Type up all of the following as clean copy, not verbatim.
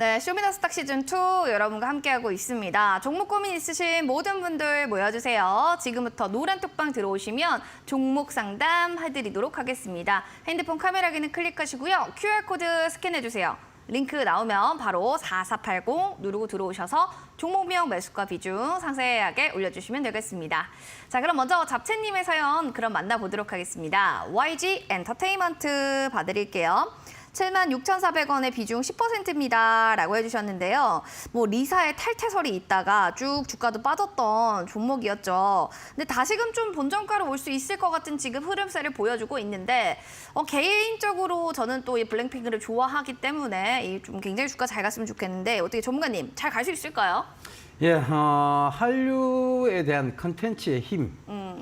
네, 쇼미더스탁 시즌2 여러분과 함께하고 있습니다. 종목 고민 있으신 모든 분들 모여주세요. 지금부터 노란 톡방 들어오시면 종목 상담 해드리도록 하겠습니다. 핸드폰 카메라기는 클릭하시고요. QR코드 스캔해주세요. 링크 나오면 바로 4480 누르고 들어오셔서 종목명 매수가 비중 상세하게 올려주시면 되겠습니다. 자, 그럼 먼저 잡채님의 사연 그럼 만나보도록 하겠습니다. YG 엔터테인먼트 봐드릴게요. 76,400원의 비중 10%입니다. 라고 해주셨는데요. 뭐 리사의 탈퇴설이 있다가 쭉 주가도 빠졌던 종목이었죠. 근데 다시금 좀 본전가로 올 수 있을 것 같은 지금 흐름세를 보여주고 있는데 개인적으로 저는 또 이 블랙핑크를 좋아하기 때문에 좀 굉장히 주가 잘 갔으면 좋겠는데 어떻게 전문가님 잘 갈 수 있을까요? 예, 한류에 대한 컨텐츠의 힘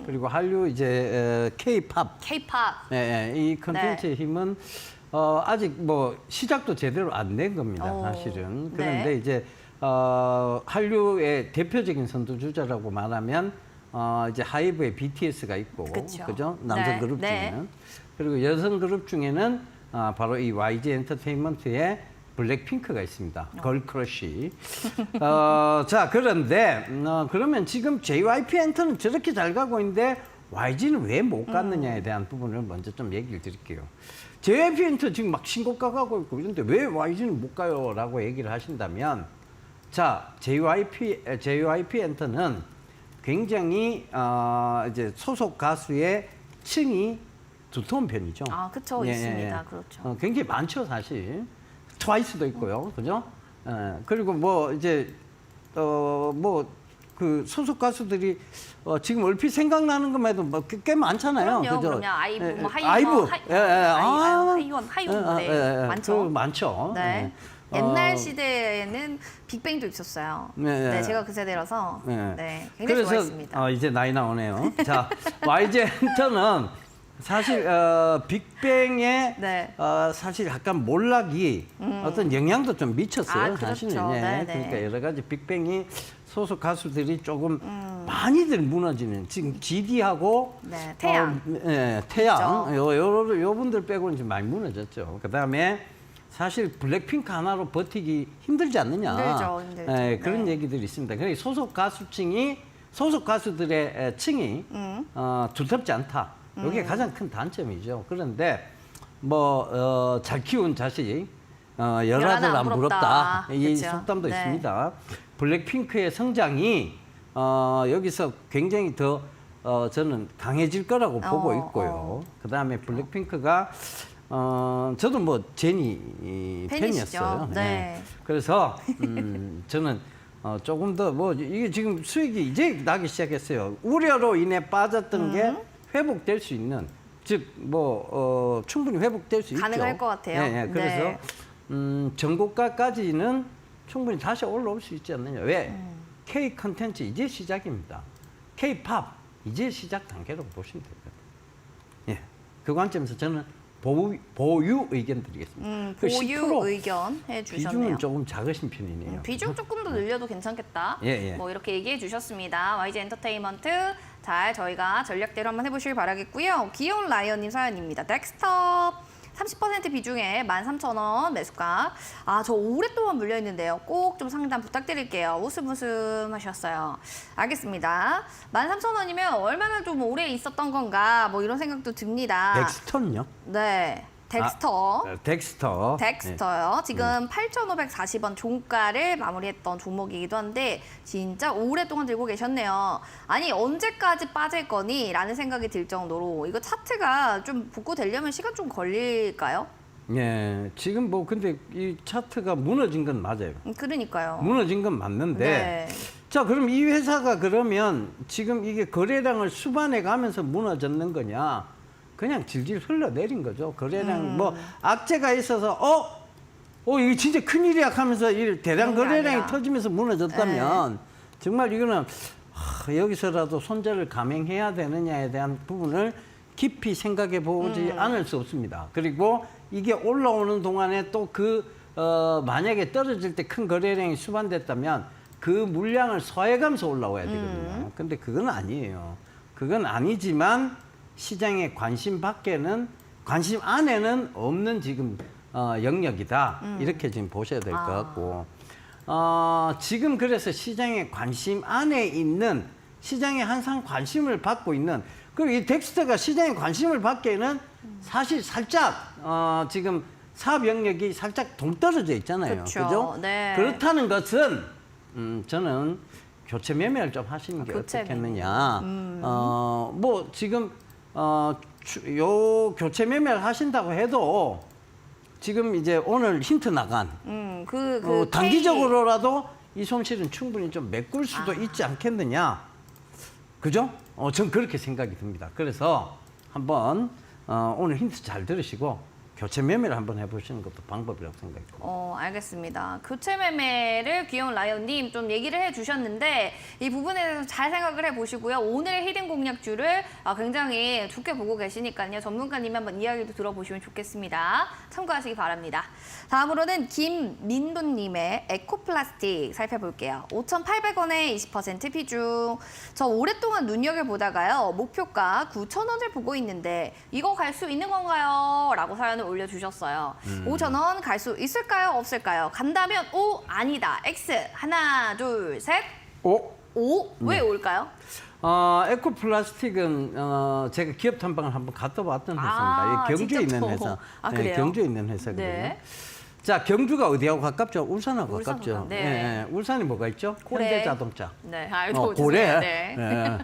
그리고 한류 이제 K-팝, 예, 이 컨텐츠의 힘은 아직 뭐 시작도 제대로 안 된 겁니다, 사실은. 그런데 네. 이제 한류의 대표적인 선두주자라고 말하면 이제 하이브의 BTS가 있고, 그죠? 남성 네. 그룹 네. 중에는. 그리고 여성 그룹 중에는 바로 이 YG 엔터테인먼트의 블랙핑크가 있습니다. 걸크러쉬. 자, 그런데 그러면 지금 JYP 엔터는 저렇게 잘 가고 있는데 YG는 왜 못 갔느냐에 대한 부분을 먼저 좀 얘기를 드릴게요. JYP 엔터 지금 막 신고가 가고 있고 이런데 왜 YG는 못 가요? 라고 얘기를 하신다면, 자, JYP 엔터는 굉장히 이제 소속 가수의 층이 두터운 편이죠. 아, 그렇죠. 있습니다. 그렇죠. 굉장히 많죠, 사실. 트와이스도 있고요, 그죠? 그리고 뭐 이제 그 소속 가수들이 지금 얼핏 생각나는 것만 해도 뭐 꽤 많잖아요. 그럼요, 그죠? 그럼요. 아이브, 뭐 아이브, 하이원, 네, 많죠. 많죠. 네. 옛날 시대에는 빅뱅도 있었어요. 네, 제가 그 세대라서 네, 굉장히 좋아했습니다. 그래서 이제 나이 나오네요. 자, YG 엔터는 사실 빅뱅의 네. 사실 약간 몰락이 어떤 영향도 좀 미쳤어요. 그렇죠. 사실은. 네, 네. 그러니까 여러 가지 빅뱅이 소속 가수들이 조금 많이들 무너지는, 지금 GD하고 네, 태양. 태양 요 분들 빼고는 좀 많이 무너졌죠. 그다음에 사실 블랙핑크 하나로 버티기 힘들지 않느냐. 힘들죠. 그런 네. 얘기들이 있습니다. 그러니까 소속 가수들의 층이 두텁지 않다. 이게 가장 큰 단점이죠. 그런데 뭐 잘 키운 자식 열아들 안 부럽다. 이 그쵸? 속담도 네. 있습니다. 블랙핑크의 성장이 여기서 굉장히 더 저는 강해질 거라고 보고 있고요. 그다음에 블랙핑크가 저도 뭐 제니 팬이었어요. 네. 그래서 저는 조금 더 뭐 이게 지금 수익이 이제 나기 시작했어요. 우려로 인해 빠졌던 게 회복될 수 있는, 즉 뭐 충분히 회복될 수 있죠. 가능할 것 같아요. 네, 그래서 전고가까지는 충분히 다시 올라올 수 있지 않느냐. 왜? K 컨텐츠 이제 시작입니다. K-팝 이제 시작 단계로 보시면 됩니다. 예, 그 관점에서 저는 보유 의견 드리겠습니다. 보유 의견 해주셨네요. 비중은 조금 작으신 편이네요. 비중 조금 더 늘려도 괜찮겠다. 예. 뭐 이렇게 얘기해 주셨습니다. YG 엔터테인먼트 잘 저희가 전략대로 한번 해보시길 바라겠고요. 귀여운 라이언님 사연입니다. 덱스터 30% 비중에 13,000원 매수가. 저 오랫동안 물려있는데요. 꼭 좀 상담 부탁드릴게요. 웃음 하셨어요. 알겠습니다. 13,000원이면 얼마나 좀 오래 있었던 건가 뭐 이런 생각도 듭니다. 덱스터는요? 네. 덱스터. 덱스터요. 지금 8,540원 종가를 마무리했던 종목이기도 한데 진짜 오랫동안 들고 계셨네요. 아니 언제까지 빠질 거니? 라는 생각이 들 정도로 이거 차트가 좀 복구되려면 시간 좀 걸릴까요? 예, 지금 뭐 근데 이 차트가 무너진 건 맞아요. 그러니까요. 무너진 건 맞는데 네. 자, 그럼 이 회사가 그러면 지금 이게 거래량을 수반해 가면서 무너졌는 거냐? 그냥 질질 흘러내린 거죠. 거래량 뭐 악재가 있어서 이게 진짜 큰일이야 하면서 이 대량 거래량이 터지면서 무너졌다면 정말 이거는 여기서라도 손절을 감행해야 되느냐에 대한 부분을 깊이 생각해 보지 않을 수 없습니다. 그리고 이게 올라오는 동안에 또 만약에 떨어질 때 큰 거래량이 수반됐다면 그 물량을 소화해가면서 올라와야 되거든요. 근데 그건 아니에요. 그건 아니지만 시장의 관심 안에는 없는 지금 영역이다. 이렇게 지금 보셔야 될 것 같고. 지금 그래서 시장의 관심 안에 있는 시장에 항상 관심을 받고 있는 그리고 이 덱스터가 시장에 관심을 받기에는 사실 살짝 지금 사업 영역이 살짝 동떨어져 있잖아요. 그쵸. 그죠? 네. 그렇다는 것은 저는 교체 매매를 좀 하시는 게 교체 어떻겠느냐. 뭐 지금 요 교체 매매를 하신다고 해도 지금 이제 오늘 힌트 나간 단기적으로라도 이 손실은 충분히 좀 메꿀 수도 있지 않겠느냐. 그죠? 전 그렇게 생각이 듭니다. 그래서 한번 오늘 힌트 잘 들으시고 교체 매매를 한번 해보시는 것도 방법이라고 생각해요. 알겠습니다. 교체 매매를 귀여운 라이언님 좀 얘기를 해주셨는데 이 부분에 대해서 잘 생각을 해보시고요. 오늘의 히든 공략주를 굉장히 좋게 보고 계시니까요. 전문가님이 한번 이야기도 들어보시면 좋겠습니다. 참고하시기 바랍니다. 다음으로는 김민도님의 에코플라스틱 살펴볼게요. 5,800원에 20% 비중. 저 오랫동안 눈여겨보다가요. 목표가 9,000원을 보고 있는데 이거 갈 수 있는 건가요? 라고 사연을 올려주셨어요. 5,000원 갈 수 있을까요? 없을까요? 간다면 O, 아니다. X. 하나, 둘, 셋. 오? 왜 올까요? 에코플라스틱은 제가 기업 탐방을 한번 갔다 왔던 회사입니다. 경주에 직접 있는 회사. 그래요? 경주에 있는 회사거든요. 네. 자, 경주가 어디하고 가깝죠? 울산하고 가깝죠. 네. 울산이 뭐가 있죠? 고래. 현대자동차. 네, 알고 고래. 네.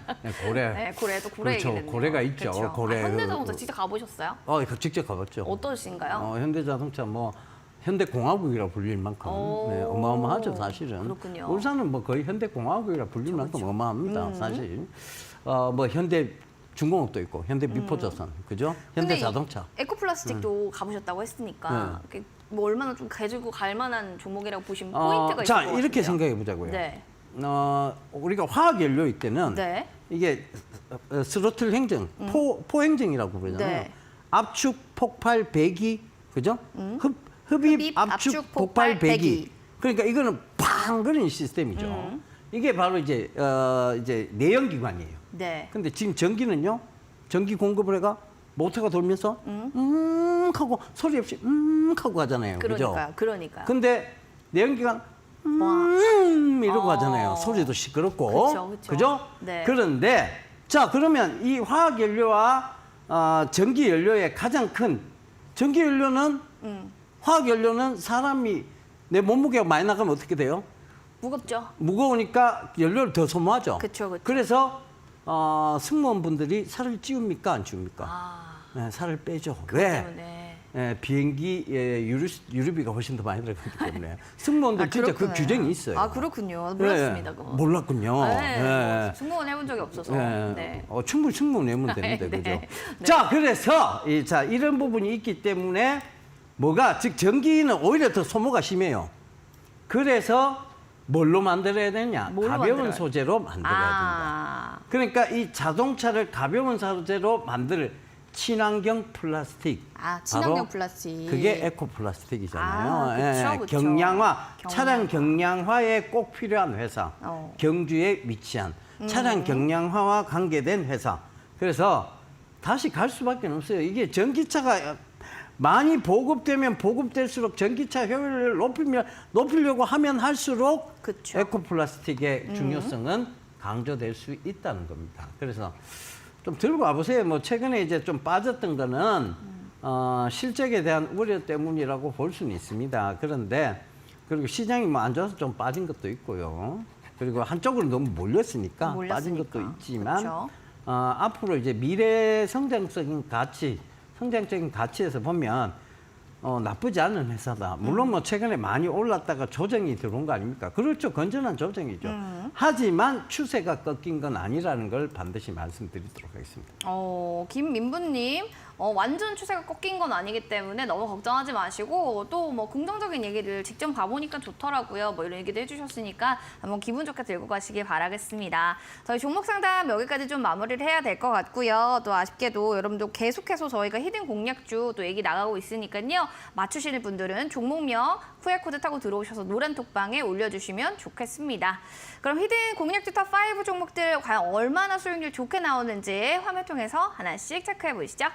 고래. 네, 고래도 고래 그렇죠. 얘기겠네요. 고래가 있죠. 그렇죠. 고래. 현대자동차 직접 가보셨어요? 직접 가봤죠. 어떠신가요? 현대자동차 현대공화국이라 불릴 만큼 어마어마하죠, 사실은. 그렇군요. 울산은 거의 현대공화국이라 불릴 만큼 어마어마합니다, 사실. 현대 중공업도 있고 현대 미포조선, 그죠? 현대 자동차. 에코플라스틱도 가보셨다고 했으니까 뭐 얼마나 좀 가지고 갈 만한 종목이라고 보시면 포인트가 있을 것 자, 같은데요. 이렇게 생각해 보자고요. 네. 우리가 화학 연료일 때는 네. 이게 스로틀 행정, 포 행정이라고 그러잖아요. 네. 압축, 폭발, 배기, 그죠? 흡입, 압축, 폭발, 배기. 그러니까 이거는 팡 그런 시스템이죠. 이게 바로 이제 내연기관이에요. 네. 근데 지금 전기는요, 전기 공급을 해가 모터가 돌면서 하고 소리 없이 하고 가잖아요. 그러니까요. 그죠? 그러니까요. 근데 내연기관 이러고 가잖아요. 소리도 시끄럽고. 그죠? 네. 그런데 자, 그러면 이 화학 연료와 전기 연료의 가장 큰 전기 연료는 화학 연료는 사람이 내 몸무게가 많이 나가면 어떻게 돼요? 무겁죠. 무거우니까 연료를 더 소모하죠. 그쵸. 그래서 승무원분들이 살을 찌웁니까 안 찌웁니까? 네, 살을 빼죠. 왜? 때문에. 비행기 유류비가 훨씬 더 많이 들어가기 때문에 승무원들 진짜 그 규정이 있어요. 그렇군요. 몰랐습니다. 네, 그건. 몰랐군요. 네. 승무원 해본 적이 없어서. 네. 충분히 승무원 내면 되는데 네. 그죠? 네. 자, 그래서 이런 부분이 있기 때문에 즉 전기는 오히려 더 소모가 심해요. 그래서 뭘로 만들어야 되냐? 가벼운 만들어요? 소재로 만들어야 된다. 그러니까 이 자동차를 가벼운 소재로 만들 친환경 플라스틱. 친환경 바로 플라스틱. 그게 에코 플라스틱이잖아요. 그쵸. 경량화, 차량 경량화에 꼭 필요한 회사. 경주에 위치한 차량 경량화와 관계된 회사. 그래서 다시 갈 수밖에 없어요. 이게 전기차가 많이 보급되면 보급될수록 전기차 효율을 높이려고 하면 할수록 그쵸. 에코플라스틱의 중요성은 강조될 수 있다는 겁니다. 그래서 좀 들고 와보세요. 최근에 이제 좀 빠졌던 거는 실적에 대한 우려 때문이라고 볼 수는 있습니다. 그런데 그리고 시장이 안 좋아서 좀 빠진 것도 있고요. 그리고 한쪽으로 너무 몰렸으니까 빠진 것도 있지만 그쵸. 앞으로 이제 미래 성장적인 가치에서 보면 나쁘지 않은 회사다. 물론 최근에 많이 올랐다가 조정이 들어온 거 아닙니까? 그렇죠. 건전한 조정이죠. 하지만 추세가 꺾인 건 아니라는 걸 반드시 말씀드리도록 하겠습니다. 김민부님, 완전 추세가 꺾인 건 아니기 때문에 너무 걱정하지 마시고 또 긍정적인 얘기를 직접 가보니까 좋더라고요. 이런 얘기도 해주셨으니까 한번 기분 좋게 들고 가시길 바라겠습니다. 저희 종목 상담 여기까지 좀 마무리를 해야 될 것 같고요. 또 아쉽게도 여러분들 계속해서 저희가 히든 공략주 또 얘기 나가고 있으니까요. 맞추시는 분들은 종목명 QR코드 타고 들어오셔서 노란 톡방에 올려주시면 좋겠습니다. 그럼 히든 공략주 탑5 종목들 과연 얼마나 수익률 좋게 나오는지 화면 통해서 하나씩 체크해 보시죠.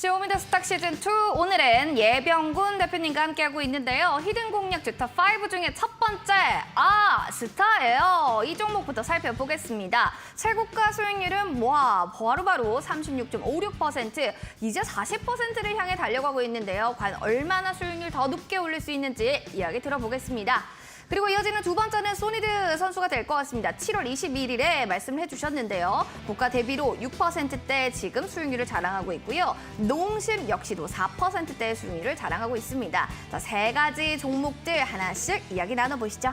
쇼미더 스탁 시즌2 오늘은 예병군 대표님과 함께하고 있는데요. 히든 공략 주터 5 중에 첫 번째, 스타예요. 이 종목부터 살펴보겠습니다. 최고가 수익률은 바로바로 36.56%, 이제 40%를 향해 달려가고 있는데요. 과연 얼마나 수익률 더 높게 올릴 수 있는지 이야기 들어보겠습니다. 그리고 이어지는 두 번째는 소니드 선수가 될 것 같습니다. 7월 21일에 말씀을 해주셨는데요. 고가 대비로 6%대 지금 수익률을 자랑하고 있고요. 농심 역시도 4%대의 수익률을 자랑하고 있습니다. 자, 세 가지 종목들 하나씩 이야기 나눠보시죠.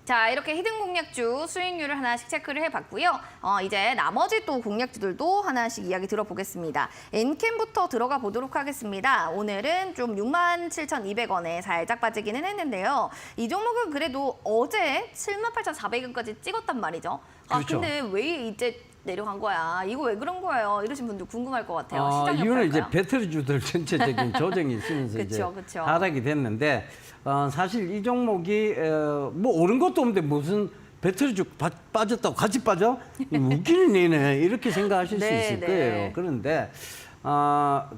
자, 이렇게 히든 공략주 수익률을 하나씩 체크를 해봤고요. 이제 나머지 또 공략주들도 하나씩 이야기 들어보겠습니다. 엔캠부터 들어가 보도록 하겠습니다. 오늘은 좀 67,200원에 살짝 빠지기는 했는데요. 이 종목은 그래도 어제 78,400원까지 찍었단 말이죠. 그렇죠. 근데 왜 이제 내려간 거야? 이거 왜 그런 거예요? 이러신 분들 궁금할 것 같아요. 시장 이유는 이제 효과일까요? 배터리주들 전체적인 조정이 있으면서 이제 그쵸. 하락이 됐는데 사실 이 종목이 뭐 오른 것도 없는데 무슨 배터리주 빠졌다고 같이 빠져? 웃기는 얘네 이렇게 생각하실 수 있을 거예요. 그런데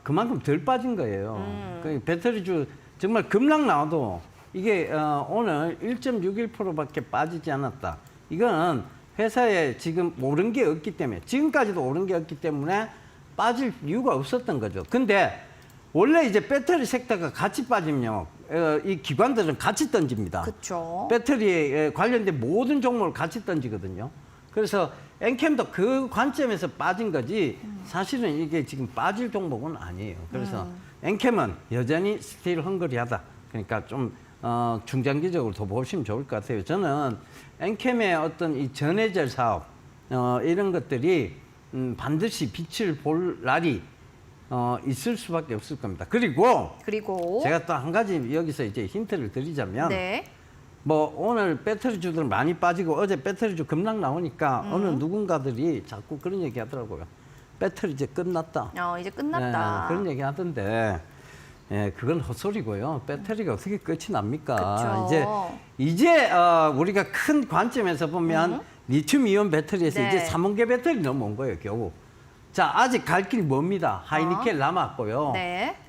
그만큼 덜 빠진 거예요. 그 배터리주 정말 급락 나와도 이게 오늘 1.61%밖에 빠지지 않았다. 이건 회사에 지금 오른 게 없기 때문에 지금까지도 오른 게 없기 때문에 빠질 이유가 없었던 거죠. 근데 원래 이제 배터리 섹터가 같이 빠지면 이 기관들은 같이 던집니다. 그렇죠. 배터리에 관련된 모든 종목을 같이 던지거든요. 그래서 엔캠도 그 관점에서 빠진 거지 사실은 이게 지금 빠질 종목은 아니에요. 그래서 엔캠은 여전히 스틸 헝그리하다. 그러니까 좀 중장기적으로 더 보시면 좋을 것 같아요. 저는 엔캠의 어떤 이 전해질 사업 이런 것들이 반드시 빛을 볼 날이 있을 수밖에 없을 겁니다. 그리고 제가 또 한 가지 여기서 이제 힌트를 드리자면 뭐 오늘 배터리주들 많이 빠지고 어제 배터리주 급락 나오니까 어느 누군가들이 자꾸 그런 얘기 하더라고요. 배터리 이제 끝났다. 이제 끝났다. 그런 얘기 하던데 그건 헛소리고요. 배터리가 어떻게 끝이 납니까? 그쵸. 이제 우리가 큰 관점에서 보면 리튬이온 배터리에서 이제 3원계 배터리 넘어온 거예요, 겨우. 자, 아직 갈 길 멉니다. 하이니켈 남았고요.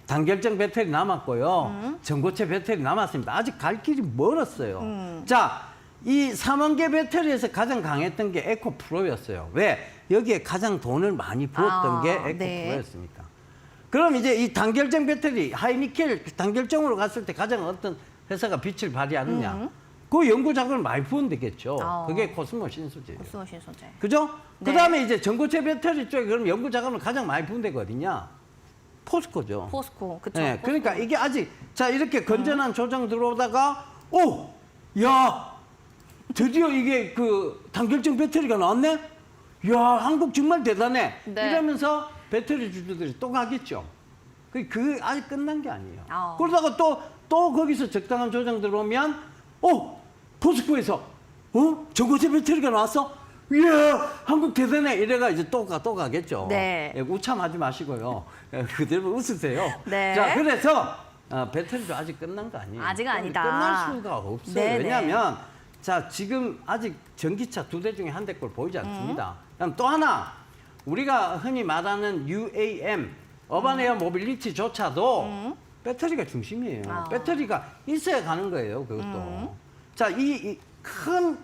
단결정 배터리 남았고요. 전고체 배터리 남았습니다. 아직 갈 길이 멀었어요. 자, 이 3원계 배터리에서 가장 강했던 게 에코프로였어요. 왜? 여기에 가장 돈을 많이 부었던 게 에코프로였으니까. 그럼 이제 이 단결정 배터리, 하이니켈 단결정으로 갔을 때 가장 어떤 회사가 빛을 발휘하느냐. 그 연구 자금을 많이 부으면 되겠죠. 그게 코스모 신소재예요. 코스모 신소재. 그죠? 그다음에 이제 전고체 배터리 쪽에 그럼 연구 자금을 가장 많이 부은 데가 어디냐? 포스코죠. 포스코. 그렇죠. 네, 그러니까 이게 아직 자 이렇게 건전한 조정 들어오다가 야 드디어 이게 그 단결정 배터리가 나왔네. 야 한국 정말 대단해. 이러면서 배터리 주주들이 또 가겠죠. 그 아직 끝난 게 아니에요. 그러다가 또 거기서 적당한 조정 들어오면 포스코에서 전고체 배터리가 나왔어? 이야 한국 대단해 이래가 이제 또 가겠죠. 우참하지 마시고요. 그대로 웃으세요. 자 그래서 배터리도 아직 끝난 거 아니에요. 아직 아니다. 끝날 수가 없어요. 왜냐하면 자 지금 아직 전기차 2대 중에 한 대 꼴 보이지 않습니다. 그다음 또 하나 우리가 흔히 말하는 UAM 어반에어 모빌리티조차도 배터리가 중심이에요. 배터리가 있어야 가는 거예요. 그것도. 자, 이 큰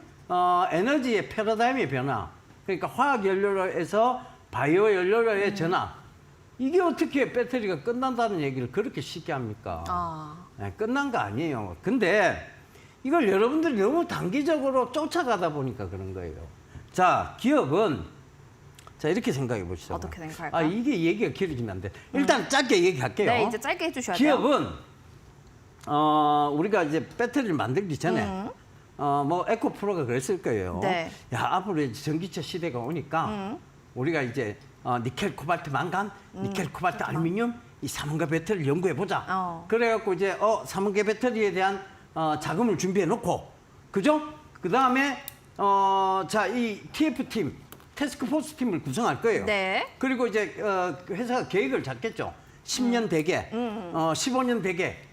에너지의 패러다임의 변화. 그러니까 화학 연료로에서 바이오 연료로의 전환. 이게 어떻게 배터리가 끝난다는 얘기를 그렇게 쉽게 합니까? 끝난 거 아니에요. 근데 이걸 여러분들이 너무 단기적으로 쫓아가다 보니까 그런 거예요. 자, 기업은 자 이렇게 생각해 보시죠. 어떻게 생각할까요? 이게 얘기가 길어지면 안 돼. 일단 짧게 얘기할게요. 네, 이제 짧게 해주셔야 돼요. 기업은 우리가 이제 배터리를 만들기 전에 뭐 에코프로가 그랬을 거예요. 야 앞으로 이제 전기차 시대가 오니까 우리가 이제 니켈, 코발트, 망간, 니켈, 코발트, 알루미늄 이 3원계 배터리를 연구해 보자. 그래갖고 이제 3원계 배터리에 대한 자금을 준비해 놓고, 그죠? 그 다음에 자 이 TF 팀, 태스크포스 팀을 구성할 거예요. 그리고 이제 회사가 계획을 잡겠죠. 10년 대계, 15년 대계.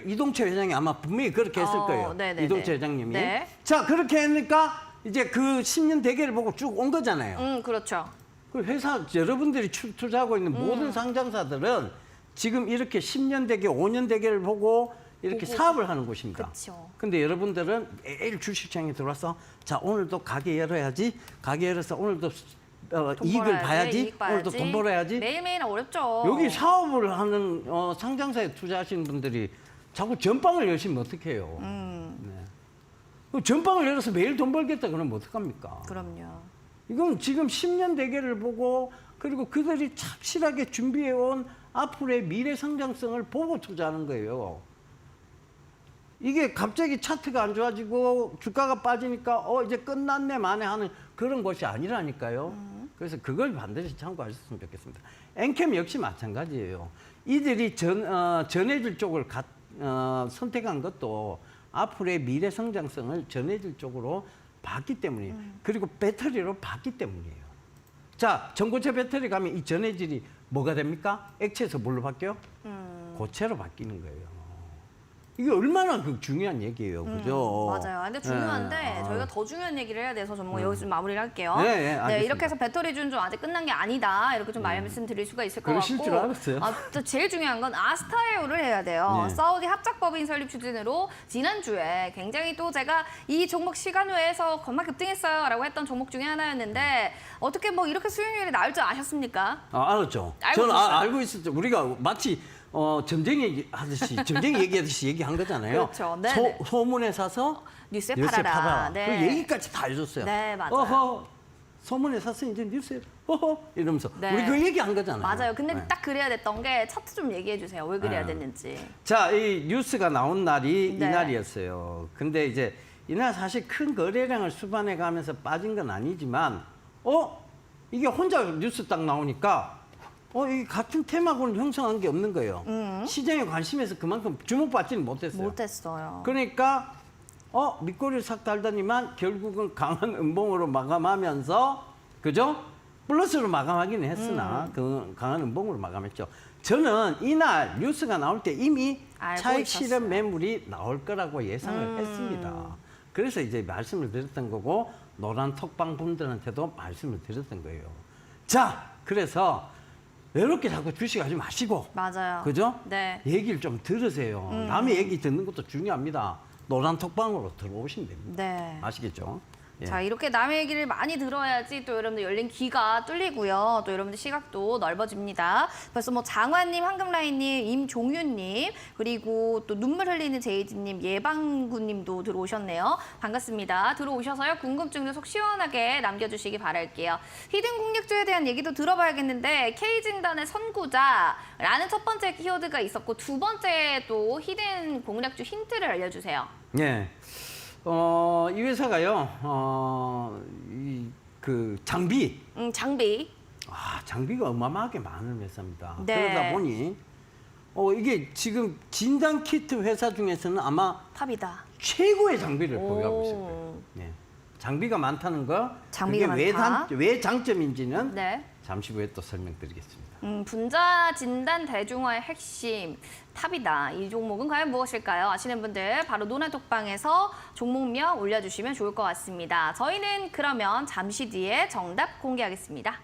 이동채 회장이 아마 분명히 그렇게 했을 거예요. 이동채 회장님이. 자, 그렇게 하니까 이제 그 10년 대계를 보고 쭉 온 거잖아요. 그렇죠. 그 회사 여러분들이 투자하고 있는 모든 상장사들은 지금 이렇게 10년 대계, 5년 대계를 보고 이렇게 사업을 하는 곳입니다. 그쵸. 근데 여러분들은 매일 주식시장에 들어와서 자 오늘도 가게 열어야지, 가게 열어서 오늘도 이익을 벌어야지, 봐야지, 이익 봐야지. 오늘도 돈 벌어야지. 매일매일 어렵죠. 여기 사업을 하는 상장사에 투자하시는 분들이 자꾸 전방을 여시면 어떡해요. 네. 전방을 열어서 매일 돈 벌겠다 그러면 어떡합니까? 그럼요. 이건 지금 10년 대계를 보고 그리고 그들이 착실하게 준비해온 앞으로의 미래 성장성을 보고 투자하는 거예요. 이게 갑자기 차트가 안 좋아지고 주가가 빠지니까 이제 끝났네 만에 하는 그런 것이 아니라니까요. 그래서 그걸 반드시 참고하셨으면 좋겠습니다. 엔캠 역시 마찬가지예요. 이들이 전해질 쪽을 선택한 것도 앞으로의 미래 성장성을 전해질 쪽으로 봤기 때문이에요. 그리고 배터리로 봤기 때문이에요. 자, 전고체 배터리 가면 이 전해질이 뭐가 됩니까? 액체에서 뭘로 바뀌어요? 고체로 바뀌는 거예요. 이게 얼마나 중요한 얘기예요. 그죠? 맞아요. 근데 중요한데 네. 저희가 더 중요한 얘기를 해야 돼서 전문가 여기서 좀 마무리를 할게요. 네, 네, 알겠습니다. 이렇게 해서 배터리 준 좀 아직 끝난 게 아니다. 이렇게 좀 말씀드릴 수가 있을 것 같고. 그러실 줄 알았어요. 또 제일 중요한 건 아스타에오를 해야 돼요. 네. 사우디 합작법인 설립 추진으로 지난주에 굉장히 또 제가 이 종목 시간외에서 겁나 급등했어요라고 했던 종목 중에 하나였는데 어떻게 뭐 이렇게 수익률이 나올 줄 아셨습니까? 알았죠. 알고 저는 있었어요. 알고 있었죠. 우리가 마치 점쟁이 얘기하듯이 얘기한 거잖아요. 그렇죠. 네네. 소문에 사서 뉴스에 팔아라. 네. 그 얘기까지 다 해줬어요. 네, 맞아요. 어허, 소문에 사서 이제 뉴스에 이러면서 네. 우리 그 얘기한 거잖아요. 맞아요. 근데 네. 딱 그래야 됐던 게 차트 좀 얘기해 주세요. 왜 그래야 네. 됐는지. 자, 이 뉴스가 나온 날이 네. 이날이었어요. 근데 이제 이날 사실 큰 거래량을 수반해 가면서 빠진 건 아니지만 이게 혼자 뉴스 딱 나오니까 이 같은 테마고는 형성한 게 없는 거예요. 시장의 관심에서 그만큼 주목받지는 못했어요. 못했어요. 그러니까 밑꼬리를 싹 달더니만 결국은 강한 음봉으로 마감하면서 그죠? 플러스로 마감하기는 했으나 그 강한 음봉으로 마감했죠. 저는 이날 뉴스가 나올 때 이미 알고 차익 있었어요. 실현 매물이 나올 거라고 예상을 했습니다. 그래서 이제 말씀을 드렸던 거고 노란 톡방 분들한테도 말씀을 드렸던 거예요. 자, 그래서 외롭게 자꾸 주식하지 마시고 맞아요. 그죠? 네. 얘기를 좀 들으세요. 남의 얘기 듣는 것도 중요합니다. 노란 톡방으로 들어오시면 됩니다. 네. 아시겠죠? 예. 자, 이렇게 남의 얘기를 많이 들어야지 또 여러분들 열린 귀가 뚫리고요. 또 여러분들 시각도 넓어집니다. 벌써 뭐 장화님, 황금라인님, 임종윤님, 그리고 또 눈물 흘리는 제이지님, 예방구님도 들어오셨네요. 반갑습니다. 들어오셔서요. 궁금증도 속 시원하게 남겨주시기 바랄게요. 히든 공략주에 대한 얘기도 들어봐야겠는데 K진단의 선구자라는 첫 번째 키워드가 있었고 두 번째 또 히든 공략주 힌트를 알려주세요. 예. 이 회사가요, 그 장비, 장비. 장비가 어마어마하게 많은 회사입니다. 네. 그러다 보니, 이게 지금 진단 키트 회사 중에서는 아마 탑이다. 최고의 장비를 보유하고 오. 있을 거예요. 네. 장비가 많다는 거, 장비가 그게 많다. 왜 장점인지는 네. 잠시 후에 또 설명드리겠습니다. 분자 진단 대중화의 핵심 탑이다. 이 종목은 과연 무엇일까요? 아시는 분들 바로 노란톡방에서 종목명 올려주시면 좋을 것 같습니다. 저희는 그러면 잠시 뒤에 정답 공개하겠습니다.